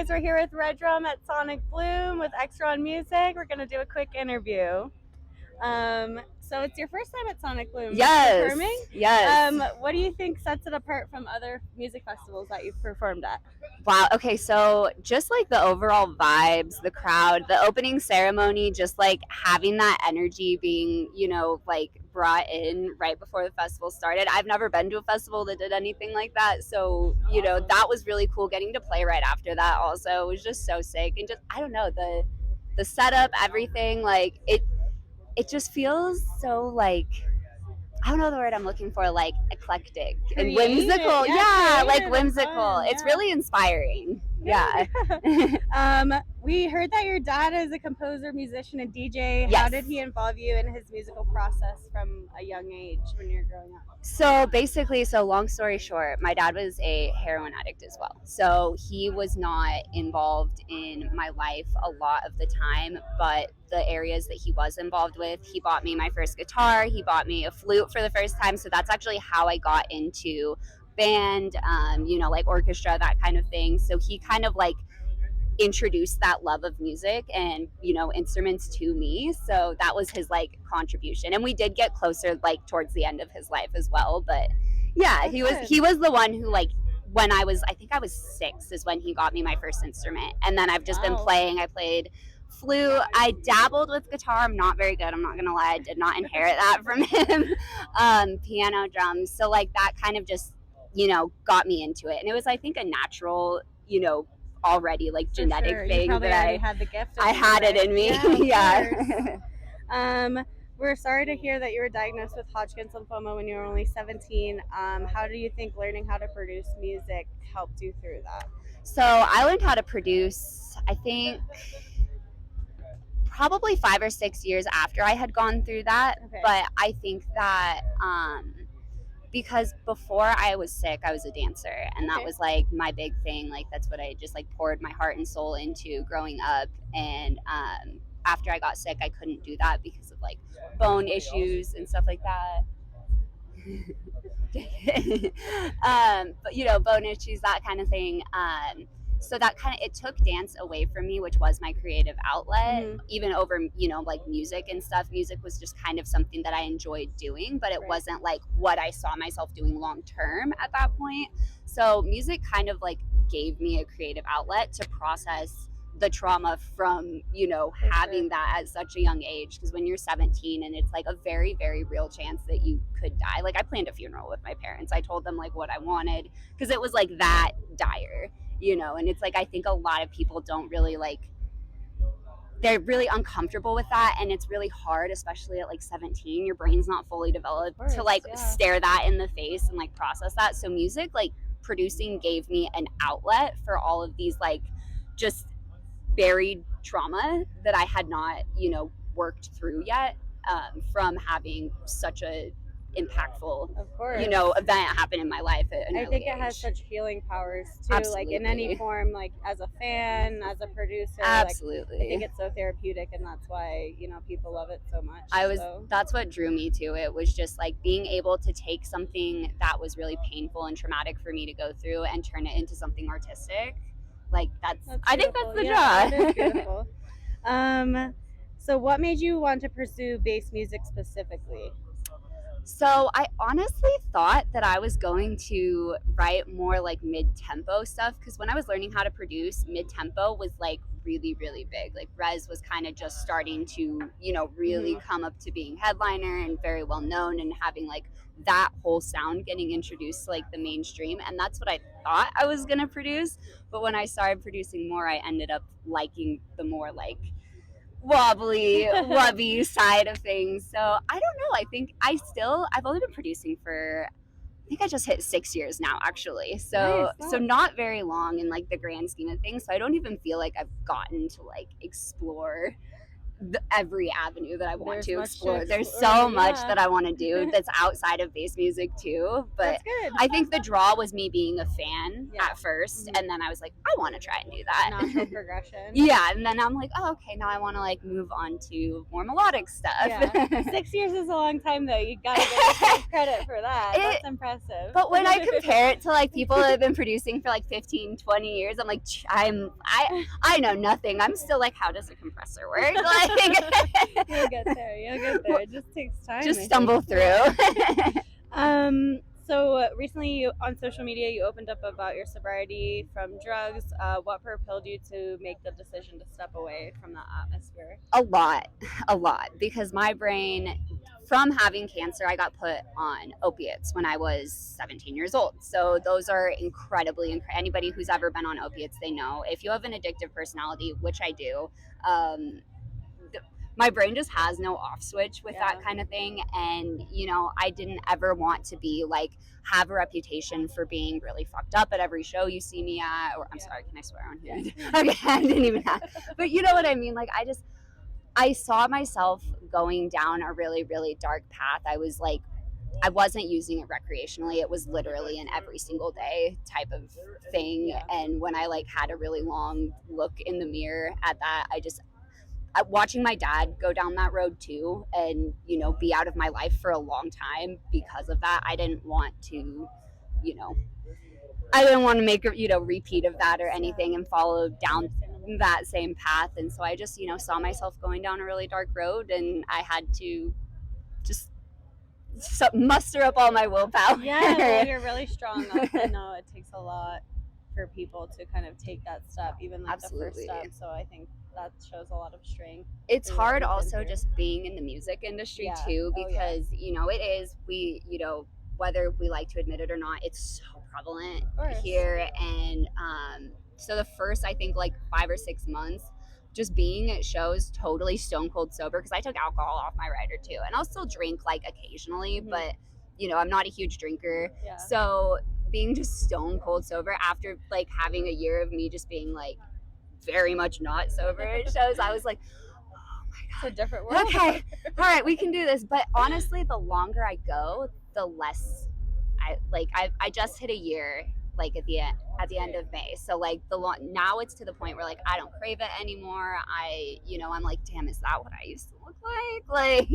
guys, we're here with Redrum at Sonic Bloom with Exron Music. We're going to do a quick interview. So it's your first time at Sonic Bloom performing? Yes. What do you think sets it apart from other music festivals that you've performed at? Wow. Okay. So just like the overall vibes, the crowd, the opening ceremony, just like having that energy being, like brought in right before the festival started. I've never been to a festival that did anything like that. So, that was really cool. Getting to play right after that also was just so sick. And just, I don't know, the setup, everything, like it just feels so like, I don't know the word I'm looking for, like eclectic and whimsical. Yeah, like whimsical. Fun, It's really inspiring. Yeah. We heard that your dad is a composer, musician, and DJ. Yes. How did he involve you in his musical process from a young age when you're growing up? So basically, long story short, my dad was a heroin addict as well. So he was not involved in my life a lot of the time, but the areas that he was involved with, he bought me my first guitar, he bought me a flute for the first time. So that's actually how I got into band, like orchestra, that kind of thing. So he kind of like introduced that love of music and instruments to me, so that was his like contribution. And we did get closer like towards the end of his life as well, but yeah, he was the one who, like, when I think I was 6 is when he got me my first instrument, and then I've just been playing. I played flute, I dabbled with guitar. I'm not very good, I'm not gonna lie, I did not inherit that from him. Piano, drums, so like that kind of just got me into it, and it was, I think, a natural already like genetic thing that I had the gift. I had it in me. Yeah. We're sorry to hear that you were diagnosed with Hodgkin's lymphoma when you were only 17. How do you think learning how to produce music helped you through that? So I learned how to produce, I think, probably 5 or 6 years after I had gone through that. Okay. But I think that because before I was sick, I was a dancer, and that was like my big thing. Like that's what I just like poured my heart and soul into growing up. And after I got sick, I couldn't do that because of like bone issues and stuff like that. But bone issues, that kind of thing. So that it took dance away from me, which was my creative outlet, even over, like music and stuff. Music was just kind of something that I enjoyed doing, but it wasn't like what I saw myself doing long term at that point. So music kind of like gave me a creative outlet to process the trauma from, having that at such a young age. Because when you're 17 and it's like a very, very real chance that you could die. Like I planned a funeral with my parents. I told them like what I wanted because it was like that dire. And it's like, I think a lot of people don't really they're really uncomfortable with that, and it's really hard, especially at like 17. Your brain's not fully developed to stare that in the face and like process that. So music, like producing, gave me an outlet for all of these like just buried trauma that I had not, worked through yet, from having such a impactful event happen in my life at I think it has such healing powers too. Absolutely. Like in any form, like as a fan, as a producer. Absolutely. Like, I think it's so therapeutic, and that's why people love it so much. That's what drew me to it, was just like being able to take something that was really painful and traumatic for me to go through and turn it into something artistic. Like that's I think that's the draw. That is beautiful. So what made you want to pursue bass music specifically? So I honestly thought that I was going to write more like mid-tempo stuff, because when I was learning how to produce, mid-tempo was like really, really big. Like Rez was kind of just starting to, really come up to being headliner and very well known, and having like that whole sound getting introduced to like the mainstream. And that's what I thought I was going to produce. But when I started producing more, I ended up liking the more like wobbly, wubby side of things. So I don't know. I think I've only been producing for, I think I just hit 6 years now, actually. So nice. So not very long in like the grand scheme of things. So I don't even feel like I've gotten to like explore every avenue that I want to explore. There's so yeah. much that I want to do that's outside of bass music too. But That's good. I think the draw was me being a fan Yeah. at first, and then I was like, I want to try and do that. Natural progression. Yeah, and then I'm like, oh, okay, now I want to like move on to more melodic stuff. Yeah. 6 years is a long time though. You gotta give yourself credit for that. That's impressive. But when I compare it to like people that have been producing for like 15, 20 years, I'm like, I know nothing. I'm still like, how does a compressor work? Like, You'll get there. It just takes time. Just stumble through. So recently on social media, you opened up about your sobriety from drugs. What propelled you to make the decision to step away from that atmosphere? A lot, because my brain, from having cancer, I got put on opiates when I was 17 years old. So those are incredibly, anybody who's ever been on opiates, they know if you have an addictive personality, which I do, my brain just has no off switch with that kind of thing. And, you know, I didn't ever want to be like, have a reputation for being really fucked up at every show you see me at, or I'm sorry, can I swear on here? Okay, I didn't even have, but you know what I mean? Like, I saw myself going down a really, really dark path. I was like, I wasn't using it recreationally. It was literally an every single day type of thing. And when I like had a really long look in the mirror at that, watching my dad go down that road too, and, you know, be out of my life for a long time because of that, I didn't want to, you know, make a, you know, repeat of that or anything and follow down that same path. And so I just, you know, saw myself going down a really dark road, and I had to just muster up all my willpower. Yeah, well, you're really strong. I know it takes a lot for people to kind of take that step, even like the first step. So I think that shows a lot of strength. It's hard also just being in the music industry too, because you know, you know, whether we like to admit it or not, it's so prevalent here. And so the first, I think, like 5 or 6 months, just being at shows totally stone cold sober, because I took alcohol off my rider too, and I'll still drink like occasionally, but you know, I'm not a huge drinker. So being just stone cold sober after like having a year of me just being like very much not sober at shows, I was like, oh my god, it's a different world. Okay, all right, we can do this. But honestly, the longer I go, the less I just hit a year, like at the end of May. So like now it's to the point where like I don't crave it anymore. You know, I'm like, damn, is that what I used to look like?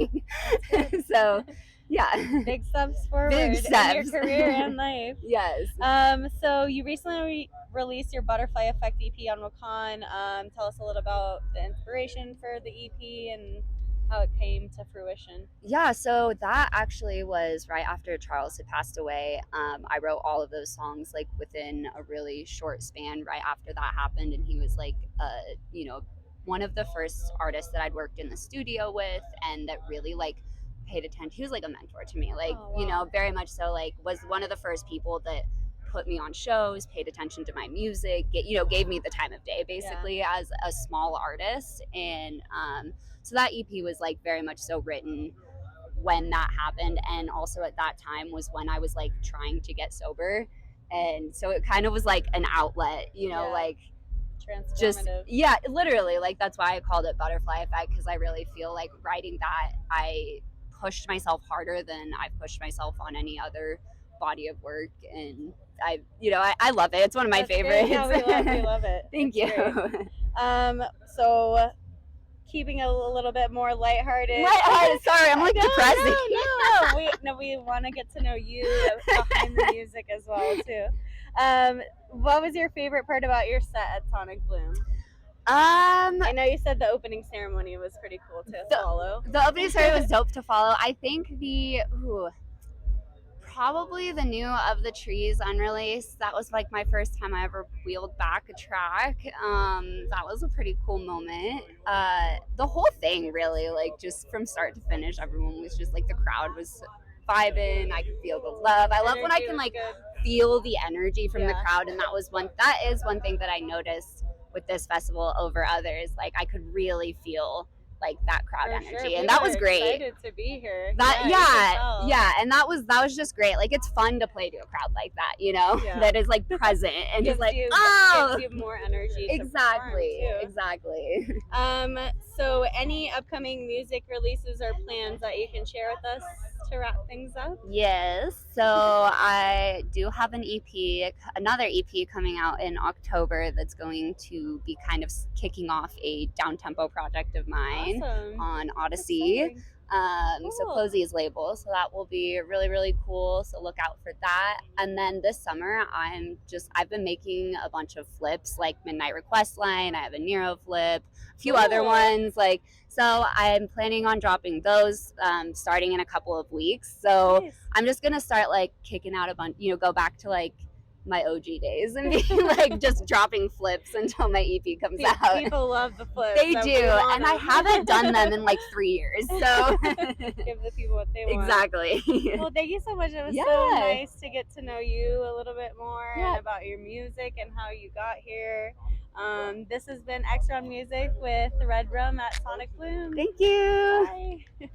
So yeah, big steps forward in your career and life. Yes. So you recently released your Butterfly Effect EP on Wakan. Tell us a little about the inspiration for the EP and how it came to fruition. Yeah, so that actually was right after Charles had passed away. I wrote all of those songs like within a really short span right after that happened, and he was like, you know, one of the first artists that I'd worked in the studio with, and that really like paid attention. He was like a mentor to me, like, you know, very much so, like was one of the first people that put me on shows, paid attention to my music, you know, gave me the time of day basically as a small artist. And so that EP was like very much so written when that happened, and also at that time was when I was like trying to get sober, and so it kind of was like an outlet, you know, like just literally, like that's why I called it Butterfly Effect, because I really feel like writing that I pushed myself harder than I've pushed myself on any other body of work, and I love it. It's one of my favorites. Yeah, we love it. Thank you. So keeping it a little bit more lighthearted. Sorry, I'm like depressing. No, we want to get to know you behind the music as well too. What was your favorite part about your set at Sonic Bloom? I know you said the opening ceremony was pretty cool to follow. The opening ceremony was dope to follow. I think probably the New of the Trees unreleased. That was like my first time I ever wheeled back a track. That was a pretty cool moment. The whole thing really, like just from start to finish, everyone was just like, the crowd was vibing. I could feel the love. I love when I can like feel the energy from the crowd, and that is one thing that I noticed with this festival over others. Like I could really feel like that crowd For energy, sure. and that was great. Excited to be here. And that was just great. Like, it's fun to play to a crowd like that, you know, that is like present and just like gives you more energy. Exactly. So any upcoming music releases or plans that you can share with us to wrap things up? Yes. So I do have another EP coming out in October that's going to be kind of kicking off a down-tempo project of mine on Odyssey. So Closey's label, so that will be really, really cool, so look out for that. And then this summer I've been making a bunch of flips, like Midnight Request Line. I have a Nero flip, a few other ones, like, so I'm planning on dropping those starting in a couple of weeks. So I'm just gonna start like kicking out a bunch, go back to like my OG days and be like just dropping flips until my EP comes out. People love the flips. They do, and I haven't done them in like 3 years. So give the people what they want. Exactly. Well, thank you so much. It was so nice to get to know you a little bit more and about your music and how you got here. This has been Exron Music with Redrum at Sonic Bloom. Thank you. Bye.